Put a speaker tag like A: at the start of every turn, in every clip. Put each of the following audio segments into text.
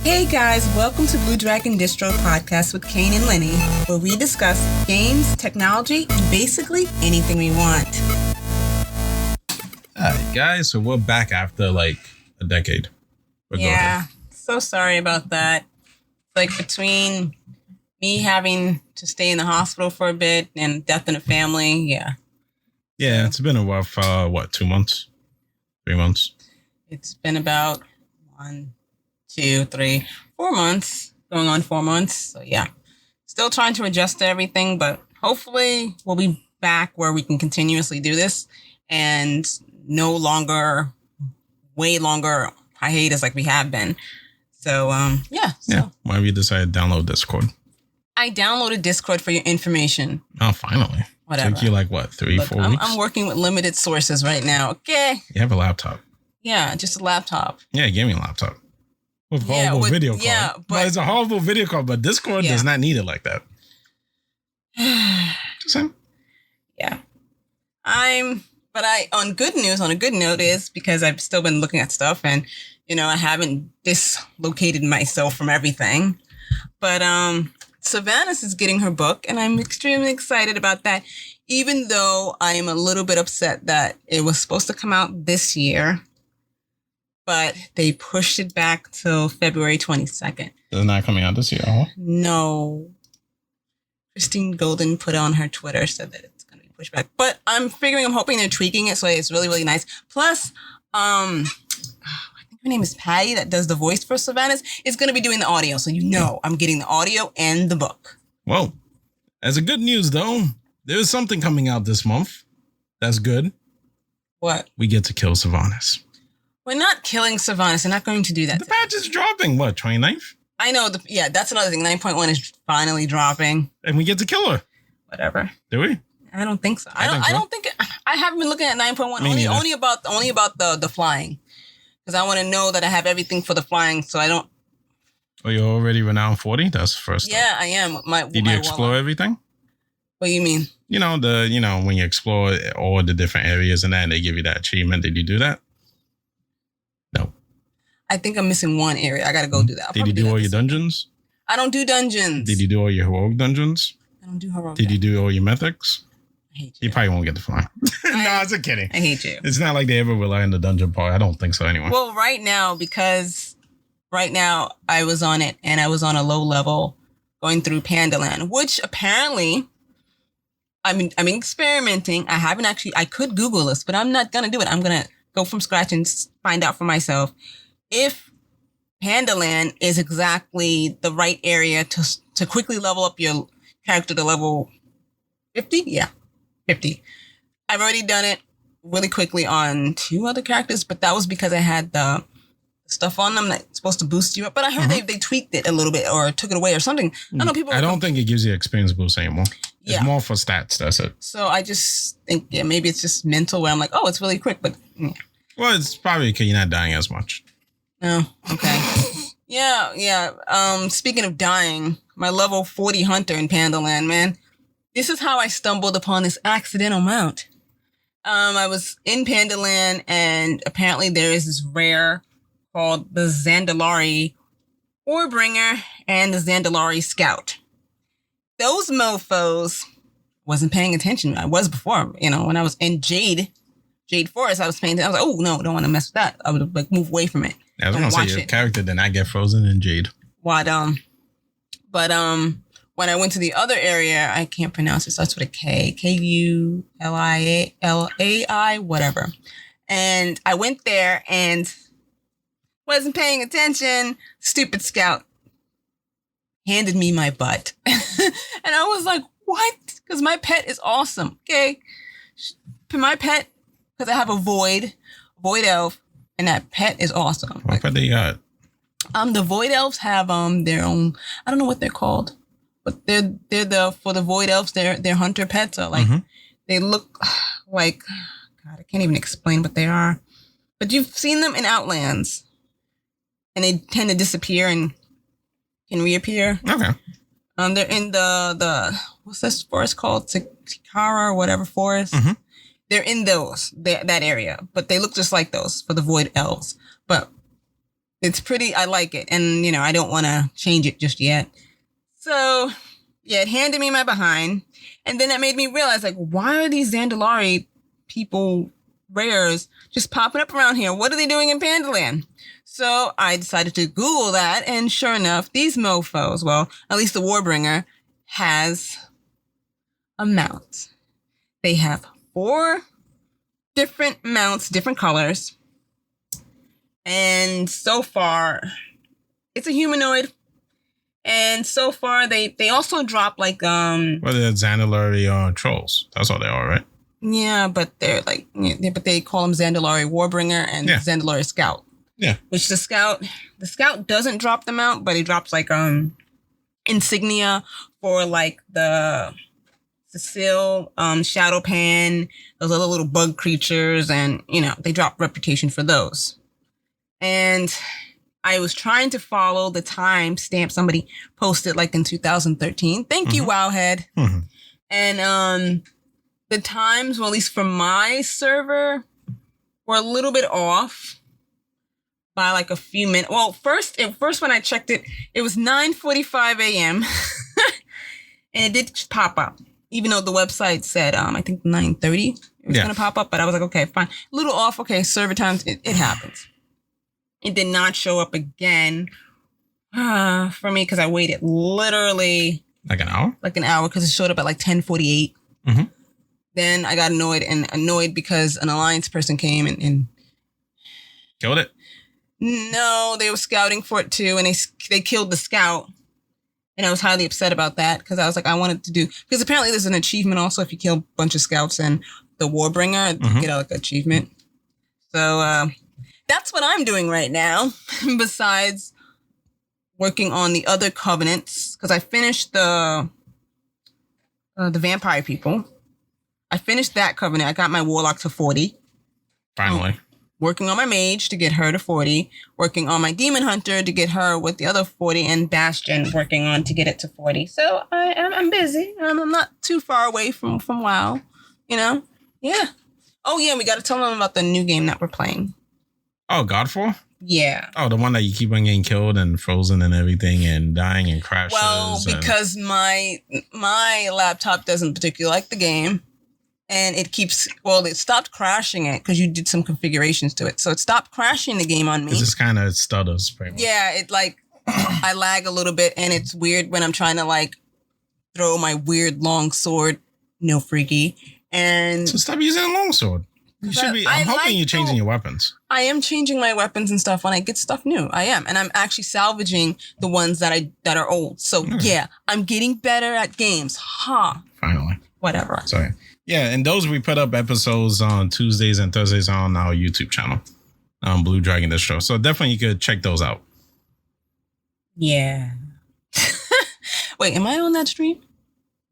A: Hey guys, welcome to Blue Dragon Distro Podcast with Kane and Lenny, where we discuss games, technology, and basically anything we want.
B: Alright guys, so we're back after like a decade. But
A: yeah, so sorry about that. Like between me having to stay in the hospital for a bit and death in the family, yeah.
B: Yeah, it's been a rough, 2 months? 3 months?
A: It's been about 1, 2, 3, 4 months, going on 4 months. So yeah, still trying to adjust to everything, but hopefully we'll be back where we can continuously do this and no longer, way longer hiatus like we have been. So, yeah.
B: Why have you decided to download Discord?
A: I downloaded Discord for your information.
B: Oh, finally.
A: Whatever.
B: Took you like, 3, 4 weeks?
A: I'm working with limited sources right now, okay?
B: You have a laptop.
A: Yeah, just a laptop.
B: Yeah, give me a laptop. With horrible video call.
A: Yeah,
B: but it's a horrible video call, but Discord does not need it like that. Just saying.
A: Yeah. On a good note is because I've still been looking at stuff and, I haven't dislocated myself from everything. But Sylvanas is getting her book and I'm extremely excited about that, even though I am a little bit upset that it was supposed to come out this year, but they pushed it back till February 22nd.
B: It's not coming out this year, huh?
A: No. Christine Golden put on her Twitter, said that it's going to be pushed back. But I'm hoping they're tweaking it so it's really, really nice. Plus, I think her name is Patty that does the voice for Sylvanas, is going to be doing the audio. So I'm getting the audio and the book.
B: Well, as a good news, though, there's something coming out this month. That's good.
A: What?
B: We get to kill Sylvanas.
A: We're not killing Sylvanas. They're not going to do that.
B: The patch is dropping, 29th?
A: I know. That's another thing. 9.1 is finally dropping.
B: And we get to kill her.
A: Whatever.
B: Do we?
A: I don't think so. I haven't been looking at 9.1. Only about the flying. Because I want to know that I have everything for the flying, so I don't.
B: Oh, you're already renowned 40? That's the first step.
A: Yeah, I am.
B: Did you explore everything?
A: What do you mean?
B: When you explore all the different areas and that, they give you that achievement. Did you do that? No.
A: I think I'm missing one area. I got to go do that.
B: Did you do all your dungeons?
A: I don't do dungeons.
B: Did you do all your heroic dungeons?
A: I don't do heroic.
B: Did you do all your mythics?
A: I hate you.
B: You probably won't get the fly. No, it's a kidding.
A: I hate you.
B: It's not like they ever rely on the dungeon part. I don't think so anyway.
A: Well, right now I was on it and I was on a low level going through Pandaland, which apparently I'm experimenting. I could Google this, but I'm not going to do it. I'm going to go from scratch and find out for myself if Pandaland is exactly the right area to quickly level up your character to level 50. Yeah. 50. I've already done it really quickly on 2 other characters, but that was because I had the stuff on them that's supposed to boost you up. But I heard they tweaked it a little bit or took it away or something. I don't
B: think it gives you experience boost anymore. It's more for stats. That's it.
A: So I just think, maybe it's just mental where I'm like, oh, it's really quick. But
B: well, it's probably because you're not dying as much.
A: Oh, okay. Yeah. Speaking of dying, my level 40 hunter in Pandaland, man. This is how I stumbled upon this accidental mount. I was in Pandaland and apparently there is this rare called the Zandalari Warbringer and the Zandalari Scout. Those mofos wasn't paying attention. I was before, when I was in Jade Forest, I was paying attention. I was like, oh no, don't want to mess with that. I would move away from it.
B: I was going to say your character did not get frozen in Jade.
A: When I went to the other area, I can't pronounce it. It starts with a K. Kulai, whatever. And I went there and wasn't paying attention. Stupid scout handed me my butt. And I was like, what? Because my pet is awesome. Okay. My pet, because I have a void elf, and that pet is awesome.
B: What pet do you got?
A: The void elves have their own, I don't know what they're called. But they're for the void elves, they're hunter pets. So they look like, God, I can't even explain what they are. But you've seen them in Outlands, and they tend to disappear and can reappear.
B: Okay.
A: They're in the what's this forest called? Tikara or whatever forest.
B: Mm-hmm.
A: They're in that area, but they look just like those for the void elves. But It's pretty, I like it. And, I don't want to change it just yet. So, yeah, it handed me my behind. And then it made me realize, like, why are these Zandalari people, rares, just popping up around here? What are they doing in Pandaland? So I decided to Google that. And sure enough, these mofos, well, at least the Warbringer, has a mount. They have 4 different mounts, different colors. And so far, it's a humanoid. And so far, they also drop like
B: Well, they're Zandalari trolls. That's all they are, right?
A: Yeah, but they're like, but they call them Zandalari Warbringer and Zandalari Scout.
B: Yeah.
A: Which the Scout doesn't drop them out, but he drops like insignia for like the Cecile, Shadow Pan, those other little bug creatures, and they drop reputation for those. And I was trying to follow the time stamp somebody posted like in 2013. Thank you, Wowhead. Mm-hmm. And the times, well, at least for my server, were a little bit off by like a few minutes. Well, first when I checked it, it was 9:45 a.m. and it did pop up, even though the website said I think 9:30 it was gonna pop up. But I was like, okay, fine, a little off. Okay, server times, it happens. It did not show up again for me because I waited literally
B: like an hour
A: because it showed up at like 10:48. Mm-hmm. Then I got annoyed because an alliance person came and
B: killed it.
A: No, they were scouting for it too, and they killed the scout. And I was highly upset about that because I was like, I wanted to do, because apparently there's an achievement also if you kill a bunch of scouts and the Warbringer, you get like an achievement. So that's what I'm doing right now, besides working on the other covenants, because I finished the vampire people. I finished that covenant. I got my warlock to 40.
B: Finally.
A: Working on my mage to get her to 40. Working on my demon hunter to get her with the other 40. And Bastion working on to get it to 40. So I'm busy. I'm not too far away from WoW. Yeah. Oh, yeah. We got to tell them about the new game that we're playing.
B: Oh, Godfall?
A: Yeah.
B: Oh, the one that you keep on getting killed and frozen and everything and dying and crashes.
A: Well, because my laptop doesn't particularly like the game. And it stopped crashing it because you did some configurations to it. So it stopped crashing the game on me.
B: It just kind of stutters. Pretty much.
A: Yeah, it like, I lag a little bit and it's weird when I'm trying to like throw my weird long sword. No freaky. And
B: so stop using a long sword. You should be. I'm hoping you're changing your weapons.
A: I am changing my weapons and stuff when I get stuff new. I am, and I'm actually salvaging the ones that are old. So yeah, I'm getting better at games.
B: Finally.
A: Whatever.
B: Sorry. Yeah, and those we put up episodes on Tuesdays and Thursdays on our YouTube channel, Blue Dragon Distro. So definitely you could check those out.
A: Yeah. Wait, am I on that stream?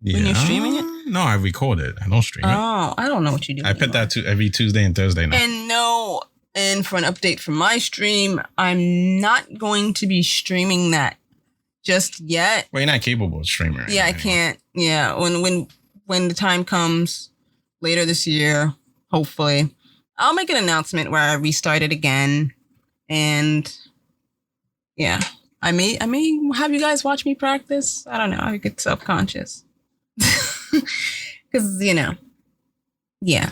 A: Yeah. When you're streaming it?
B: No, I record it. I don't stream it.
A: Oh, I don't know what you do.
B: I put that to every Tuesday and Thursday now.
A: And for an update from my stream, I'm not going to be streaming that just yet.
B: Well, you're not capable of streaming. Right
A: yeah, I can't. Yeah, when the time comes later this year, hopefully, I'll make an announcement where I restart it again. And yeah, I may have you guys watch me practice. I don't know. I get self-conscious. Because, yeah.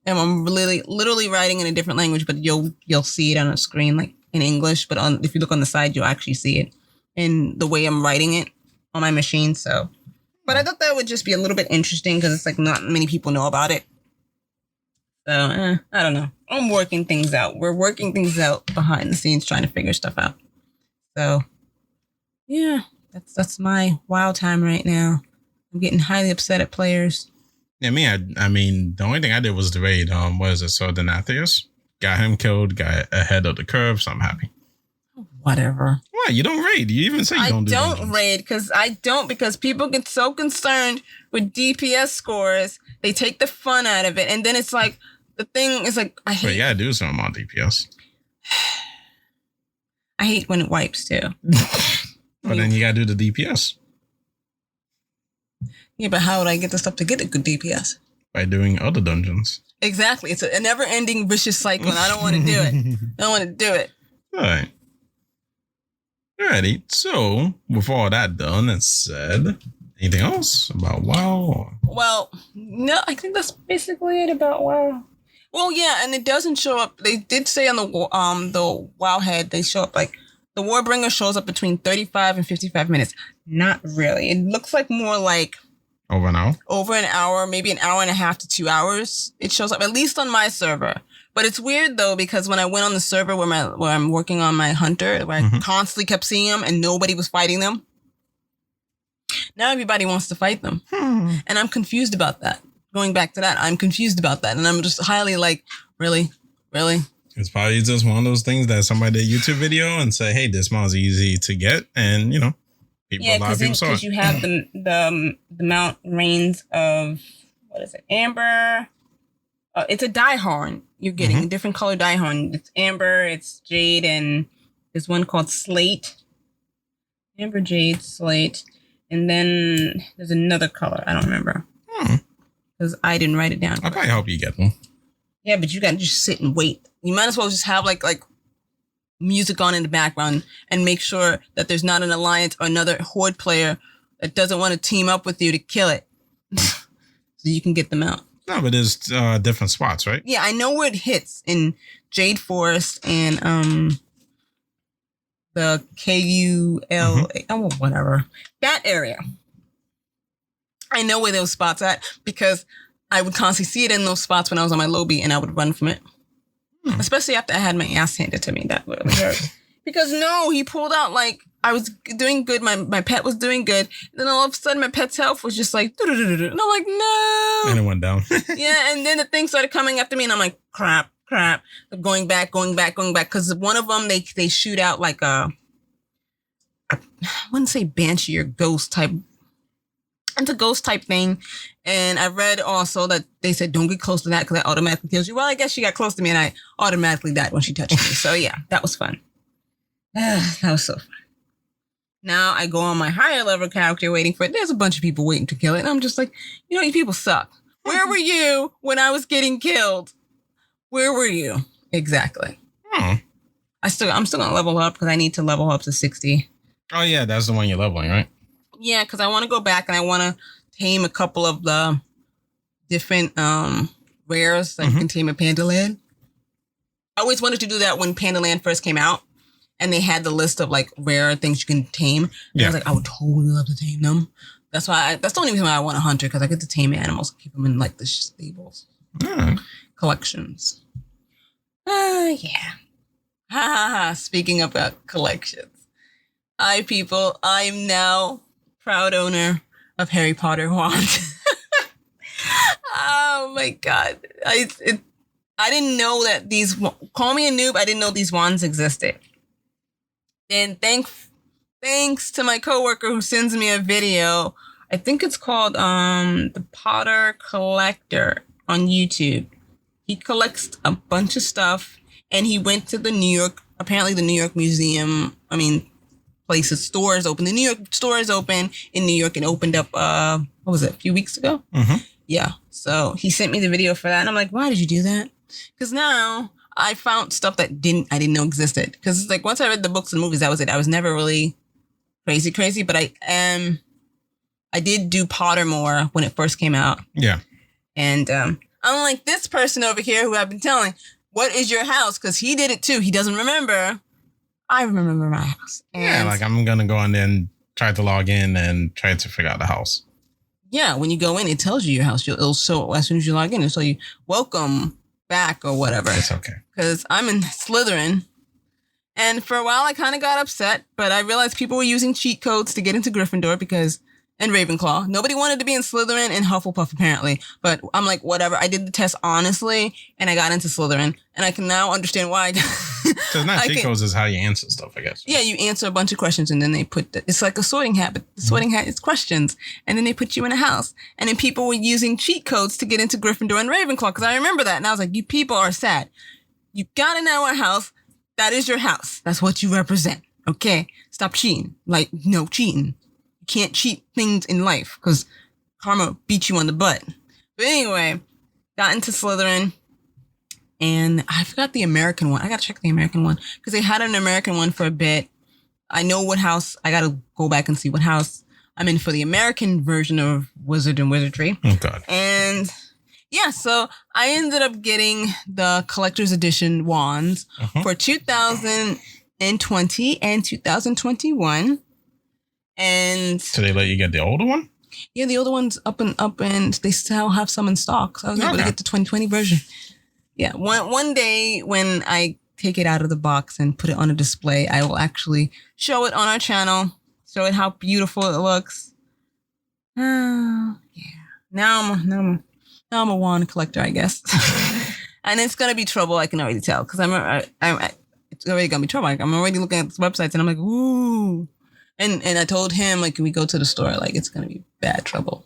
A: And I'm literally writing in a different language, but you'll see it on a screen, like in English. But if you look on the side, you'll actually see it in the way I'm writing it on my machine. So, but I thought that would just be a little bit interesting because it's like not many people know about it. So, I don't know. I'm working things out. We're working things out behind the scenes, trying to figure stuff out. So, yeah, that's my WoW time right now. I'm getting highly upset at players.
B: Yeah, I mean, the only thing I did was the raid. What is it? So Denatheus got him killed, got ahead of the curve. So I'm happy.
A: Whatever.
B: What? You don't raid? You even say you don't do
A: I don't raid because people get so concerned with DPS scores. They take the fun out of it, and then it's like the thing is like I hate.
B: But you gotta do something on DPS.
A: I hate when it wipes too.
B: But then you gotta do the DPS.
A: Yeah, but how would I get the stuff to get a good DPS?
B: By doing other dungeons.
A: Exactly. It's a never-ending vicious cycle, and I don't want to do it. I don't want to do it.
B: All right. Alrighty. So, with all that done and said, anything else about WoW?
A: Well, no, I think that's basically it about WoW. Well, yeah, and it doesn't show up. They did say on the WoW head, they show up like the Warbringer shows up between 35 and 55 minutes. Not really. It looks like more like
B: Over an hour?
A: Over an hour, maybe an hour and a half to 2 hours. It shows up, at least on my server. But it's weird though, because when I went on the server where I'm working on my hunter, where I constantly kept seeing them and nobody was fighting them, now everybody wants to fight them. And I'm confused about that. Going back to that, I'm confused about that. And I'm just highly like, really?
B: It's probably just one of those things that somebody did a YouTube video and say, hey, this mod's easy to get. And, you know, a lot of people saw it.
A: Because you have the Mount Reigns of, what is it, Amber. It's a Direhorn. You're getting a different color Direhorn. It's Amber, it's Jade, and there's one called Slate. Amber, Jade, Slate. And then there's another color. I don't remember. Because I didn't write it down.
B: I'll probably help you get one.
A: Yeah, but you got to just sit and wait. You might as well just have like music on in the background and make sure that there's not an alliance or another horde player that doesn't want to team up with you to kill it. So you can get them out. No,
B: but there's different spots, right?
A: Yeah, I know where it hits in Jade Forest and the KUL, whatever. That area. I know where those spots at because I would constantly see it in those spots when I was on my lobby and I would run from it. Especially after I had my ass handed to me. That really hurt. Because no, he pulled out like I was doing good. My pet was doing good. And then all of a sudden my pet's health was just like, and I'm like, no.
B: And it went down.
A: Yeah. And then the thing started coming after me and I'm like, crap. Going back. Cause one of them, they shoot out like I wouldn't say banshee or ghost type. It's a ghost type thing. And I read also that they said, don't get close to that because that automatically kills you. Well, I guess she got close to me and I automatically died when she touched me. So yeah, that was fun. That was so fun. Now I go on my higher level character waiting for it. There's a bunch of people waiting to kill it. And I'm just like, you people suck. Where were you when I was getting killed? Where were you? Exactly. I'm still going to level up because I need to level up to 60.
B: Oh yeah, that's the one you're leveling, right?
A: Yeah, because I want to go back and I want to tame a couple of the different rares that you can tame in Pandaland. I always wanted to do that when Pandaland first came out and they had the list of like rare things you can tame. And I was like, I would totally love to tame them. That's the only reason why I want a hunter, because I get to tame animals and keep them in like the stables. Collections. Yeah. Speaking about collections. Hi, people. I'm now proud owner of Harry Potter wand. Oh my God. I didn't know that these, call me a noob, I didn't know these wands existed. And thanks to my coworker who sends me a video. I think it's called the Potter Collector on YouTube. He collects a bunch of stuff and he went to the New York Museum. Places, stores open. The New York store is open in New York and opened up, a few weeks ago? Yeah. So he sent me the video for that. And I'm like, why did you do that? Because now I found stuff that I didn't know existed. Because it's like, once I read the books and movies, that was it. I was never really crazy, but I did do Pottermore when it first came out.
B: Yeah.
A: And unlike this person over here who I've been telling, what is your house? Because he did it too. He doesn't remember. I remember my house. And
B: like I'm going to go in there and try to log in and try to figure out the house.
A: Yeah, when you go in, it tells you your house. It'll show as soon as you log in. It'll tell you, welcome back or whatever.
B: It's okay.
A: Because I'm in Slytherin. And for a while, I kind of got upset. But I realized people were using cheat codes to get into Gryffindor and Ravenclaw. Nobody wanted to be in Slytherin and Hufflepuff, apparently. But I'm like, whatever. I did the test honestly, and I got into Slytherin. And I can now understand why.
B: So it's not cheat codes, is how you answer stuff, I guess.
A: Yeah, you answer a bunch of questions, and then they put it's like a sorting hat, but the sorting hat is questions. And then they put you in a house. And then people were using cheat codes to get into Gryffindor and Ravenclaw, because I remember that. And I was like, you people are sad. You got in our house. That is your house. That's what you represent. Okay? Stop cheating. Like, no cheating. Can't cheat things in life because karma beats you on the butt. But anyway, got into Slytherin and I forgot the American one. I got to check the American one because they had an American one for a bit. I know what house. I got to go back and see what house I'm in for the American version of Wizard and Wizardry.
B: Oh, God.
A: And yeah, so I ended up getting the collector's edition wands for 2020 and 2021. And
B: so they let you get the older one?
A: Yeah, the older one's up, and they still have some in stock. So I was able to get the 2020 version. Yeah, one day when I take it out of the box and put it on a display, I will actually show it on our channel, show it how beautiful it looks. Yeah. Now I'm a wand collector, I guess. And it's gonna be trouble. I can already tell because it's already gonna be trouble. I'm already looking at the websites and I'm like, ooh. And I told him, like, when we go to the store, like, it's going to be bad trouble.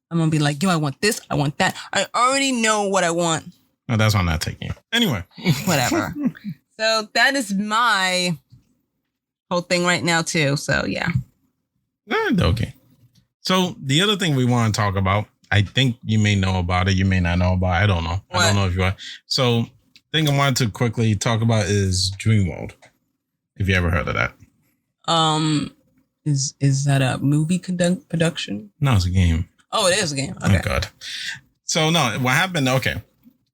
A: I'm going to be like, yo, I want this. I want that. I already know what I want.
B: No, that's why I'm not taking it. Anyway.
A: Whatever. So that is my whole thing right now, too. So, yeah.
B: Okay. So the other thing we want to talk about, I think you may know about it. You may not know about it. I don't know. What? I don't know if you are. So the thing I wanted to quickly talk about is DreamWorld. If you ever heard of that.
A: Is that a movie production?
B: No, it's a game.
A: Oh, it is a game. Okay.
B: Oh, God. So, no, what happened? Okay.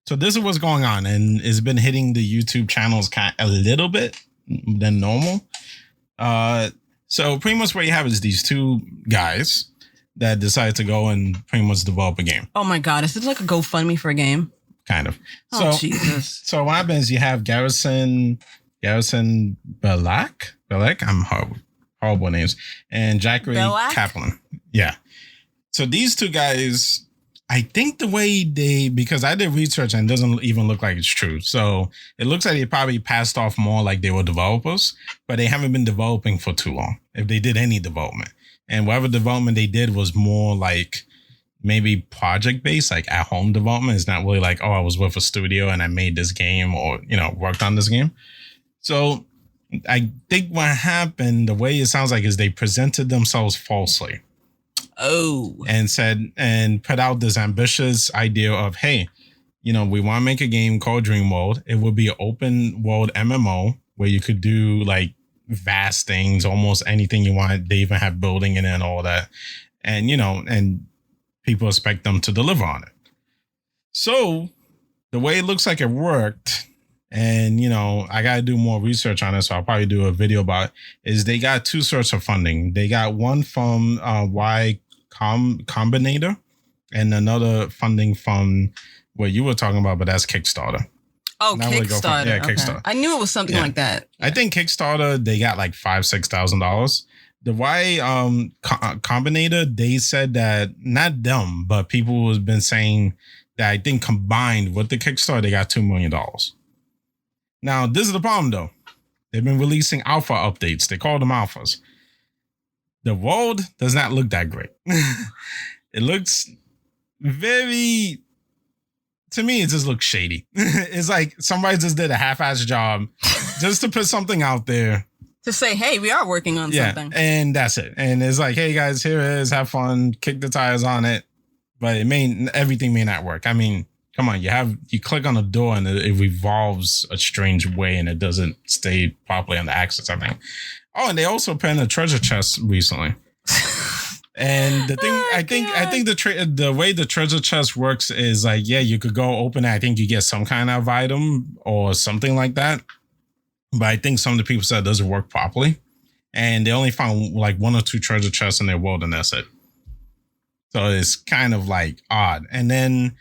B: So, this is what's going on. And it's been hitting the YouTube channels a little bit than normal. So, pretty much what you have is these two guys that decide to go and pretty much develop a game.
A: Oh, my God. Is this like a GoFundMe for a game?
B: Kind of.
A: Oh, Jesus.
B: So, what happens? You have Garrison Belak. I'm horrible names. And Jackery Kaplan. Yeah. So these two guys, I think the way because I did research and it doesn't even look like it's true. So it looks like they probably passed off more like they were developers, but they haven't been developing for too long, if they did any development. And whatever development they did was more like maybe project based, like at home development. It's not really like, oh, I was with a studio and I made this game or, worked on this game. So I think what happened, the way it sounds like, is they presented themselves falsely.
A: Oh.
B: And put out this ambitious idea of, hey, we want to make a game called DreamWorld. It would be an open world MMO where you could do like vast things, almost anything you want. They even have building in it and all that. And, and people expect them to deliver on it. So the way it looks like it worked, and, I got to do more research on it, so I'll probably do a video about it, is they got two sorts of funding. They got one from Y Combinator and another funding from what you were talking about, but that's Kickstarter.
A: Oh, now Kickstarter.
B: Yeah, Kickstarter.
A: I knew it was something like that.
B: Yeah. I think Kickstarter, they got like $5,000-$6,000. The Y Combinator, they said that, not them, but people have been saying that I think combined with the Kickstarter, they got $2 million. Now, this is the problem, though. They've been releasing alpha updates. They call them alphas. The world does not look that great. It looks very... To me, it just looks shady. It's like somebody just did a half-ass job just to put something out there.
A: To say, hey, we are working on something.
B: And that's it. And it's like, hey, guys, here it is. Have fun. Kick the tires on it. But everything may not work. I mean... Come on, you click on a door and it revolves a strange way and it doesn't stay properly on the axis, I think. Oh, and they also put in a treasure chest recently. And the thing, I think the way the treasure chest works is like, yeah, you could go open it. I think you get some kind of item or something like that. But I think some of the people said it doesn't work properly. And they only found like 1 or 2 treasure chests in their world and that's it. So it's kind of like odd. And then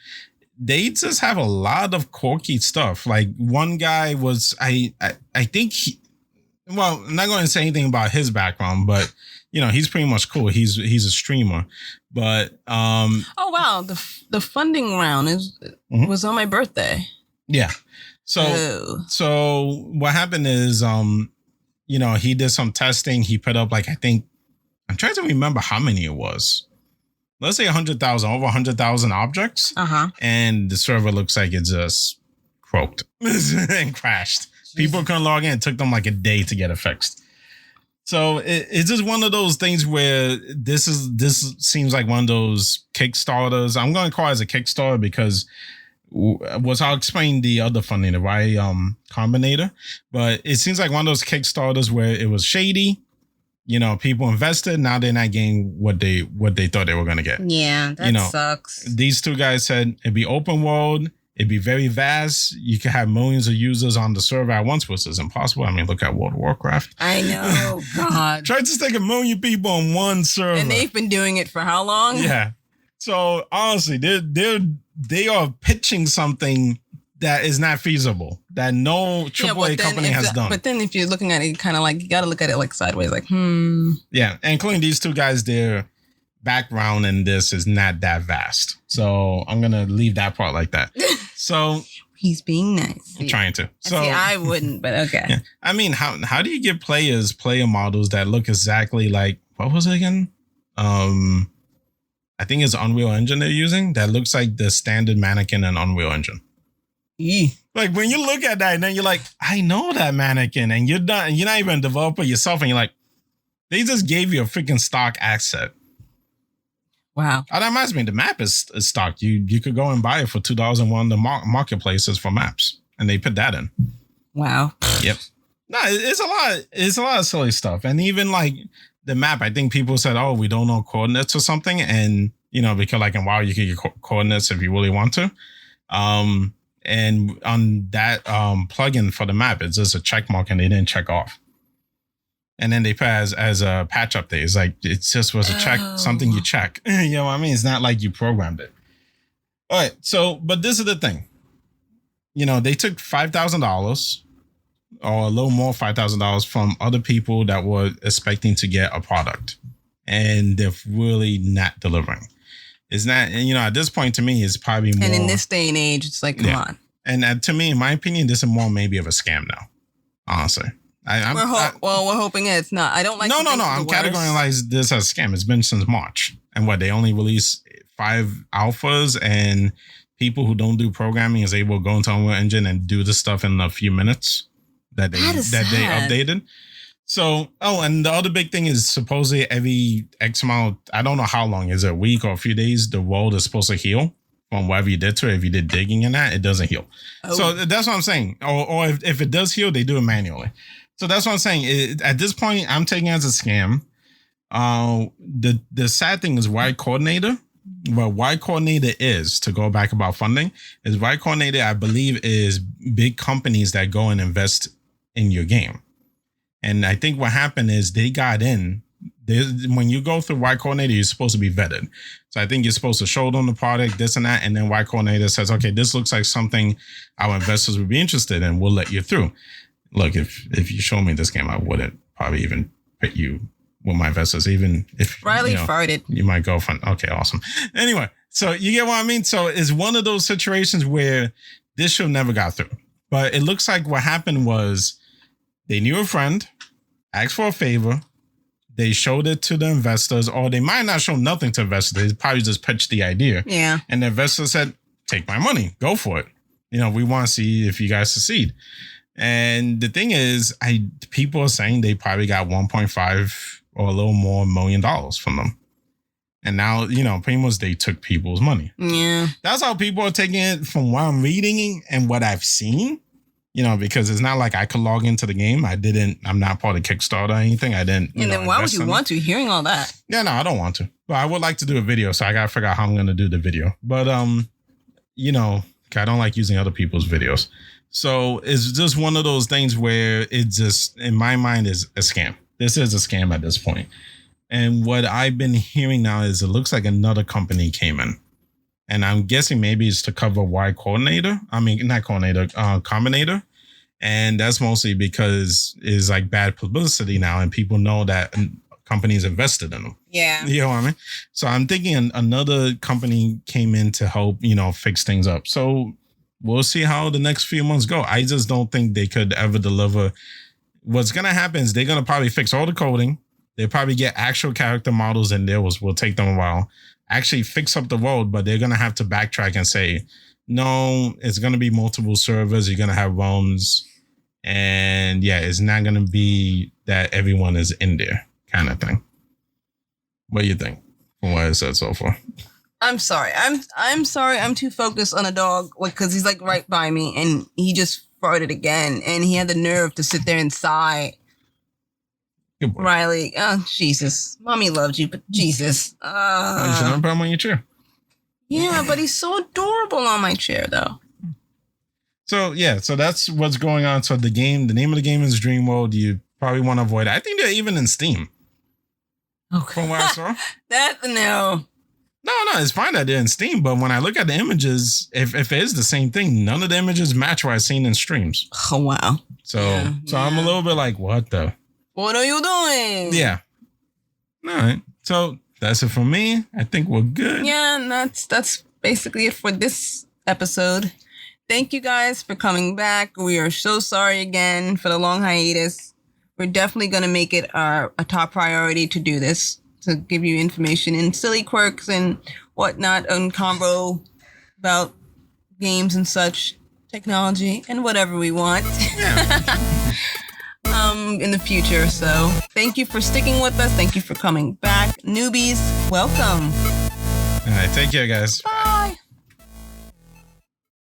B: they just have a lot of quirky stuff. Like one guy was, I think I'm not going to say anything about his background, but he's pretty much cool. He's a streamer, but oh
A: wow, the funding round was on my birthday.
B: Yeah. So what happened is he did some testing. He put up like, I think, I'm trying to remember how many it was. Let's say 100,000, over 100,000 objects. And the server looks like it just croaked and crashed. People couldn't log in. It took them like a day to get it fixed. So it's just one of those things where this seems like one of those Kickstarters. I'm going to call it as a Kickstarter because, was I'll explain the other funding, the Y Combinator, but it seems like one of those Kickstarters where it was shady. People invested. Now they're not getting what they thought they were going to get.
A: Yeah, that sucks.
B: These two guys said it'd be open world. It'd be very vast. You could have millions of users on the server at once, which is impossible. I mean, look at World of Warcraft.
A: I know. God.
B: Try to stick 1 million people on one server.
A: And they've been doing it for how long?
B: Yeah. So honestly, they are pitching something that is not feasible, that no AAA company has done.
A: But then if you're looking at it kind of like, you got to look at it like sideways, like,
B: Yeah, including these two guys, their background in this is not that vast. So I'm going to leave that part like that. So
A: he's being nice.
B: I'm trying to. So
A: see, I wouldn't, but okay.
B: Yeah. I mean, how do you give player models that look exactly like, what was it again? I think it's Unreal Engine they're using that looks like the standard mannequin in Unreal Engine. Like when you look at that and then you're like, I know that mannequin, and you're not even a developer yourself, and you're like, they just gave you a freaking stock asset.
A: Wow.
B: Oh, that reminds me, the map is stock. You could go and buy it for $2 in one of the marketplaces for maps, and they put that in.
A: Wow.
B: Yep. No, it's a lot of silly stuff, and even like the map, I think people said, oh, we don't know coordinates or something, and because like in WoW you can get coordinates if you really want to. And on that plugin for the map, it's just a check mark and they didn't check off. And then they put as a patch update. It's like, it just was a check, something you check. You know what I mean? It's not like you programmed it. All right. So, but this is the thing. They took $5,000 or a little more, $5,000 from other people that were expecting to get a product. And they're really not delivering. It's not, at this point to me, it's probably more.
A: And in this day and age, it's like, come on.
B: And to me, in my opinion, this is more maybe of a scam now, honestly.
A: We're hoping it's not. I don't like.
B: No. I'm categorizing this as a scam. It's been since March, and they only released 5 alphas, and people who don't do programming is able to go into Unreal Engine and do the stuff in a few minutes that they updated. So, and the other big thing is supposedly every X amount, I don't know how long, is it a week or a few days, the world is supposed to heal from whatever you did to it. If you did digging in that, it doesn't heal. Oh. So that's what I'm saying. Or if it does heal, they do it manually. So that's what I'm saying. At this point, I'm taking it as a scam. The sad thing is Y Coordinator. What Y Coordinator is, to go back about funding, is Y Coordinator, I believe, is big companies that go and invest in your game. And I think what happened is they got in. When you go through Y Coordinator, you're supposed to be vetted. So I think you're supposed to show them the product, this and that. And then Y Coordinator says, okay, this looks like something our investors would be interested in. We'll let you through. Look, if you show me this game, I wouldn't probably even put you with my investors, even if
A: Riley farted.
B: You might go fun. Okay, awesome. Anyway, so you get what I mean? So it's one of those situations where this show never got through. But it looks like what happened was they knew a friend, asked for a favor, they showed it to the investors, or they might not show nothing to investors. They probably just pitched the idea.
A: Yeah.
B: And the investor said, take my money, go for it. We want to see if you guys succeed. And the thing is, people are saying they probably got 1.5 or a little more $1 million from them. And now, pretty much they took people's money.
A: Yeah.
B: That's how people are taking it from what I'm reading and what I've seen. Because it's not like I could log into the game. I'm not part of Kickstarter or anything. I didn't.
A: And then why would you want to, hearing all that?
B: Yeah, no, I don't want to. But I would like to do a video. So I got to figure out how I'm going to do the video. But, I don't like using other people's videos. So it's just one of those things where it just, in my mind, is a scam. This is a scam at this point. And what I've been hearing now is it looks like another company came in. And I'm guessing maybe it's to cover Y Coordinator. I mean, not Coordinator, Combinator. And that's mostly because it's like bad publicity now. And people know that companies invested in them.
A: Yeah.
B: You know what I mean? So I'm thinking another company came in to help, fix things up. So we'll see how the next few months go. I just don't think they could ever deliver. What's going to happen is they're going to probably fix all the coding. They'll probably get actual character models, and will take them a while. Actually fix up the world, but they're going to have to backtrack and say, no, it's going to be multiple servers. You're going to have roams. And yeah, it's not going to be that everyone is in there kind of thing. What do you think from what I said so far?
A: I'm sorry. I'm sorry. I'm too focused on a dog because he's like right by me and he just farted again and he had the nerve to sit there and sigh.
B: Good boy.
A: Riley, oh Jesus, mommy loved you, but Jesus.
B: You should never put him on your chair.
A: Yeah, but he's so adorable on my chair though.
B: So yeah, so that's what's going on. So the name of the game is DreamWorld. You probably want to avoid it. I think they're even in Steam.
A: Okay.
B: From what I saw. No, it's fine that they're in Steam, but when I look at the images, if it is the same thing, none of the images match what I've seen in streams.
A: Oh wow.
B: So I'm a little bit like, what the?
A: What are you doing?
B: Yeah. All right. So that's it for me. I think we're good.
A: Yeah, and that's basically it for this episode. Thank you guys for coming back. We are so sorry again for the long hiatus. We're definitely going to make it a top priority to do this, to give you information and silly quirks and whatnot on combo about games and such, technology and whatever we want in the future. So thank you for sticking with us. Thank you for coming back. Newbies, welcome.
B: All right. Take care, guys.
A: Bye.